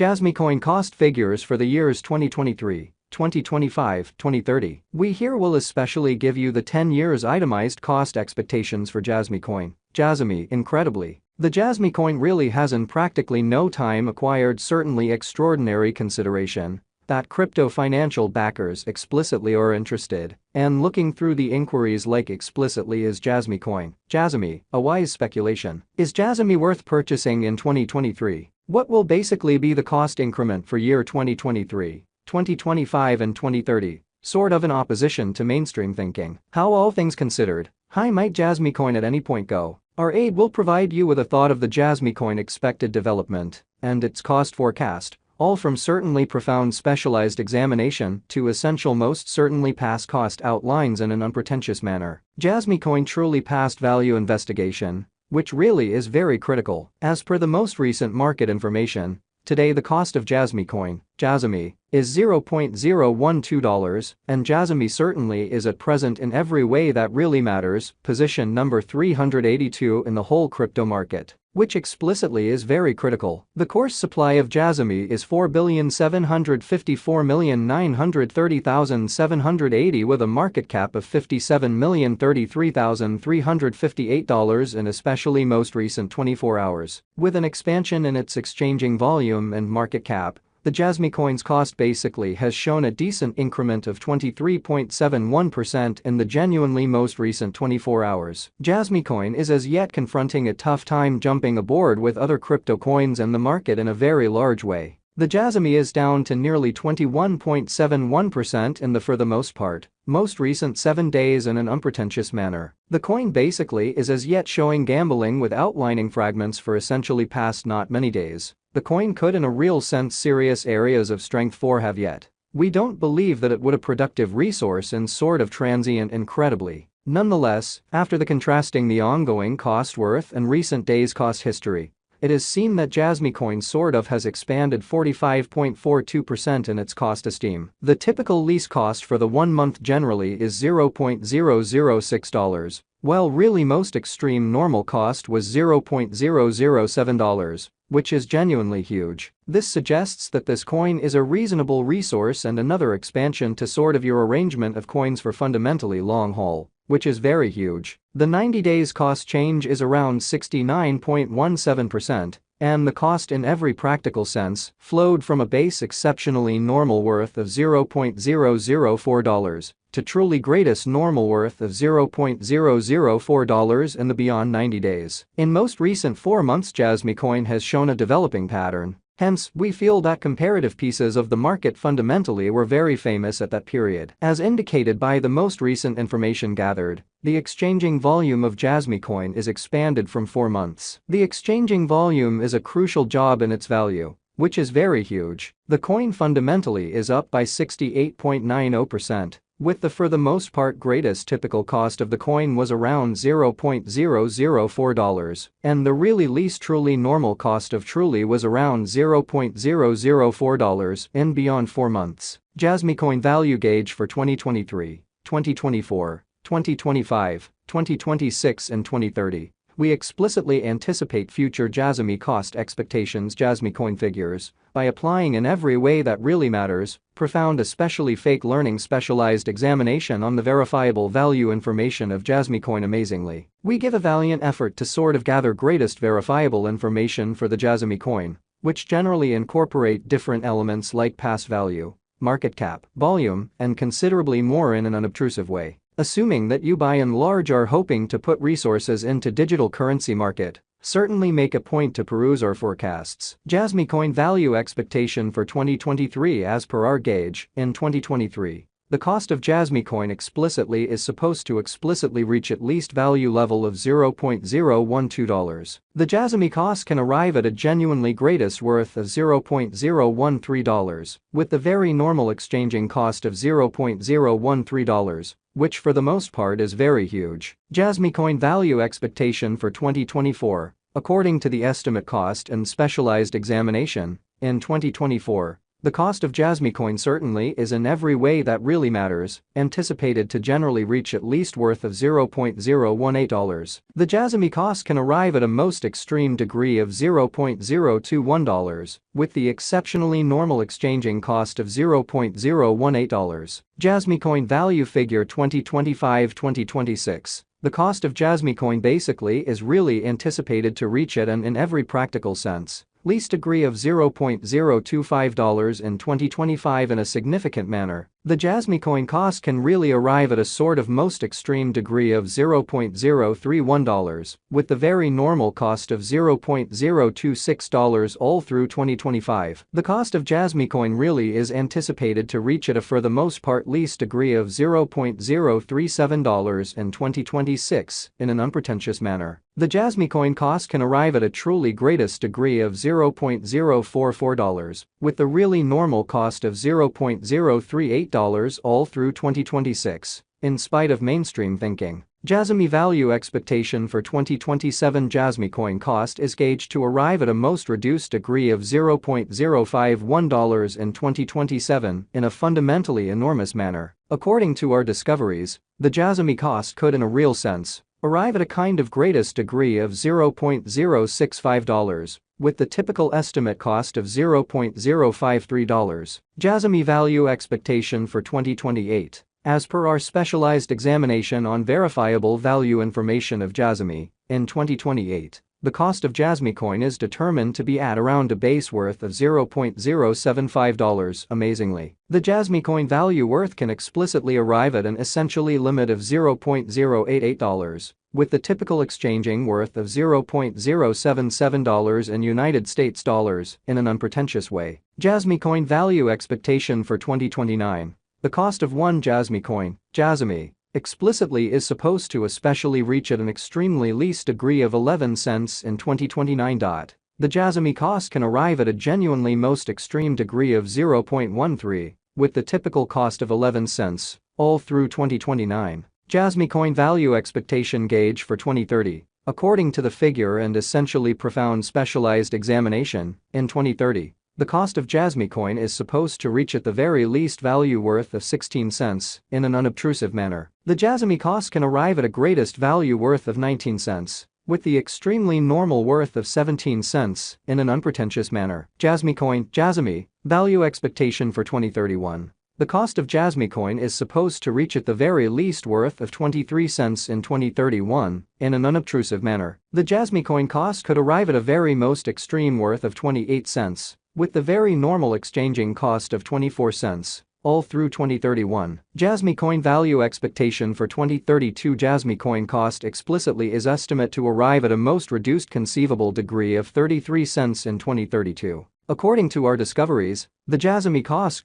Jasmy coin cost figures for the years 2023, 2025, 2030. We here will especially give you the 10 years itemized cost expectations for Jasmy coin. Jasmy, incredibly. The Jasmy coin really has in practically no time acquired certainly extraordinary consideration that crypto financial backers explicitly are interested, and looking through the inquiries like explicitly is Jasmy coin. Jasmy, a wise speculation. Is Jasmy worth purchasing in 2023? What will basically be the cost increment for year 2023, 2025 and 2030? Sort of in opposition to mainstream thinking. How all things considered, high might Jasmy coin at any point go? Our aid will provide you with a thought of the Jasmy coin expected development and its cost forecast, all from certainly profound specialized examination to essential most certainly past cost outlines in an unpretentious manner. Jasmy coin truly past value investigation, which really is very critical. As per the most recent market information, today the cost of Jasmy coin, Jasmy, is $0.012 and Jasmy certainly is at present in every way that really matters, position number 382 in the whole crypto market, which explicitly is very critical. The course supply of Jasmy is 4,754,930,780 with a market cap of $57,033,358 in especially most recent 24 hours. With an expansion in its exchanging volume and market cap, the Jasmy coin's cost basically has shown a decent increment of 23.71% in the genuinely most recent 24 hours. Jasmy coin is as yet confronting a tough time jumping aboard with other crypto coins and the market in a very large way. The Jasmy is down to nearly 21.71% in the for the most part, most recent 7 days in an unpretentious manner. The coin basically is as yet showing gambling with outlining fragments for essentially past not many days. The coin could in a real sense serious areas of strength for have yet. We don't believe that it would a productive resource in sort of transient incredibly. Nonetheless, after the contrasting the ongoing cost worth and recent days cost history, it is seen that Jasmy coin sort of has expanded 45.42% in its cost esteem. The typical lease cost for the 1 month generally is $0.006, while really most extreme normal cost was $0.007, which is genuinely huge. This suggests that this coin is a reasonable resource and another expansion to sort of your arrangement of coins for fundamentally long haul, which is very huge. The 90 days cost change is around 69.17%, and the cost in every practical sense flowed from a base exceptionally normal worth of $0.004 to truly greatest normal worth of $0.004 in the beyond 90 days. In most recent 4 months Jasmy coin has shown a developing pattern. Hence, we feel that comparative pieces of the market fundamentally were very famous at that period. As indicated by the most recent information gathered, the exchanging volume of Jasmy coin is expanded from 4 months. The exchanging volume is a crucial job in its value, which is very huge. The coin fundamentally is up by 68.90%. With the for the most part greatest typical cost of the coin was around $0.004, and the really least truly normal cost of truly was around $0.004 in beyond 4 months. Jasmy coin value gauge for 2023, 2024, 2025, 2026 and 2030. We explicitly anticipate future Jasmy cost expectations Jasmy coin figures by applying in every way that really matters, profound especially fake learning specialized examination on the verifiable value information of Jasmy coin amazingly. We give a valiant effort to sort of gather greatest verifiable information for the Jasmy coin, which generally incorporate different elements like past value, market cap, volume, and considerably more in an unobtrusive way. Assuming that you by and large are hoping to put resources into digital currency market, certainly make a point to peruse our forecasts. Jasmy coin value expectation for 2023 as per our gauge. In 2023, the cost of Jasmy coin explicitly is supposed to explicitly reach at least value level of $0.012. The Jasmy cost can arrive at a genuinely greatest worth of $0.013, with the very normal exchanging cost of $0.013, which for the most part is very huge. Jasmy coin value expectation for 2024, according to the estimate cost and specialized examination, in 2024, The cost of Jasmy coin certainly is in every way that really matters, anticipated to generally reach at least worth of $0.018. The Jasmy cost can arrive at a most extreme degree of $0.021, with the exceptionally normal exchanging cost of $0.018. Jasmy coin value figure 2025-2026. The cost of Jasmy coin basically is really anticipated to reach at an in every practical sense least degree of $0.025 in 2025 in a significant manner. The Jasmy coin cost can really arrive at a sort of most extreme degree of $0.031, with the very normal cost of $0.026 all through 2025. The cost of Jasmy coin really is anticipated to reach at a for the most part least degree of $0.037 in 2026 in an unpretentious manner. The Jasmy coin cost can arrive at a truly greatest degree of $0.044, with the really normal cost of $0.038 all through 2026. In spite of mainstream thinking, Jasmy value expectation for 2027 Jasmy coin cost is gauged to arrive at a most reduced degree of $0.051 in 2027 in a fundamentally enormous manner. According to our discoveries, the Jasmy cost could in a real sense arrive at a kind of greatest degree of $0.065, with the typical estimate cost of $0.053. Jasmy value expectation for 2028. As per our specialized examination on verifiable value information of Jasmy, in 2028, the cost of Jasmy coin is determined to be at around a base worth of $0.075. Amazingly, the Jasmy coin value worth can explicitly arrive at an essentially limit of $0.088, with the typical exchanging worth of $0.077 in United States dollars in an unpretentious way. Jasmy coin value expectation for 2029. The cost of one Jasmy coin, Jasmy, explicitly is supposed to especially reach at an extremely least degree of 11 cents in 2029. The Jasmy cost can arrive at a genuinely most extreme degree of 0.13, with the typical cost of 11 cents, all through 2029. Jasmy coin value expectation gauge for 2030. According to the figure and essentially profound specialized examination, in 2030, the cost of Jasmy coin is supposed to reach at the very least value worth of 16 cents in an unobtrusive manner. The Jasmy cost can arrive at a greatest value worth of 19 cents, with the extremely normal worth of 17 cents in an unpretentious manner. Jasmy coin, Jasmy, value expectation for 2031. The cost of Jasmy coin is supposed to reach at the very least worth of 23 cents in 2031 in an unobtrusive manner. The Jasmy coin cost could arrive at a very most extreme worth of 28 cents, with the very normal exchanging cost of 24 cents, all through 2031. Jasmy coin value expectation for 2032. Jasmy coin cost explicitly is estimate to arrive at a most reduced conceivable degree of 33 cents in 2032. According to our discoveries, the Jasmy cost